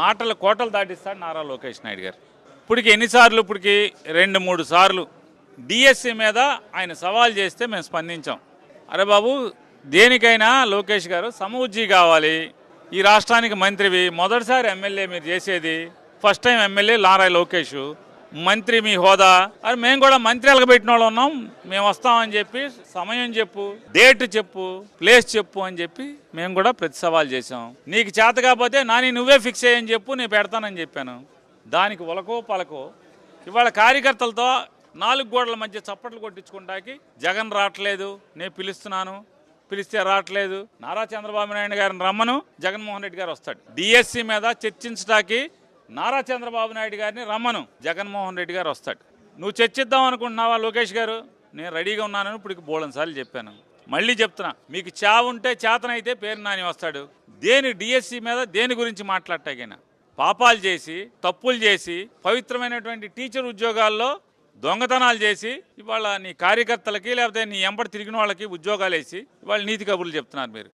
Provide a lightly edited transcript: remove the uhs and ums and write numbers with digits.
మాటలు కోటలు దాటిస్తాడు నారా లోకేష్ నాయుడు గారు. ఇప్పటికి ఎన్నిసార్లు, ఇప్పటికి 2-3 సార్లు డిఎస్సి మీద ఆయన సవాల్ చేస్తే మేము స్పందించాం. అరే బాబు, దేనికైనా లోకేష్ గారు సమఉజ్జీ కావాలి. ఈ రాష్ట్రానికి మంత్రివి, మొదటిసారి ఎమ్మెల్యే మీరు చేసేది, first time MLA Nara Lokesh, మంత్రి మీ హోదా. అరే మేము కూడా మంత్రి ఎలగబెట్టిన వాళ్ళు ఉన్నాం, మేము వస్తామని చెప్పి సమయం చెప్పు, డేట్ చెప్పు, ప్లేస్ చెప్పు అని చెప్పి మేము కూడా ప్రతి సవాల్ చేసాం. నీకు చేత కాకపోతే నాని నువ్వే ఫిక్స్ అయ్యని చెప్పు, నేను పెడతానని చెప్పాను. దానికి ఉలకో పలకో ఇవాళ కార్యకర్తలతో 4 గోడల మధ్య చప్పట్లు కొట్టించుకుంటాకి జగన్ రావట్లేదు, నేను పిలుస్తున్నాను, పిలిస్తే రావట్లేదు. నారా చంద్రబాబు నాయుడు గారిని రమ్మను, జగన్మోహన్ రెడ్డి గారు వస్తాడు. డిఎస్సి మీద చర్చించడానికి నారా చంద్రబాబు నాయుడు గారిని రమ్మను, జగన్మోహన్ రెడ్డి గారు వస్తాడు. నువ్వు చర్చిద్దాం అనుకుంటున్నావా లోకేష్ గారు? నేను రెడీగా ఉన్నానని ఇప్పుడు బోళన్ సార్లు చెప్పాను. మళ్ళీ చెప్తున్నా, మీకు చావుంటే చేతనైతే పేరు నాని వస్తాడు. డిఎస్సి మీద దేని గురించి మాట్లాడటాకైనా పాపాలు చేసి, తప్పులు చేసి, పవిత్రమైనటువంటి టీచర్ ఉద్యోగాల్లో దొంగతనాలు చేసి ఇవాళ నీ కార్యకర్తలకి లేకపోతే నీ ఎంబడి తిరిగిన వాళ్ళకి ఉద్యోగాలు వేసి ఇవాళ నీతి కబుర్లు చెప్తున్నారు మీరు.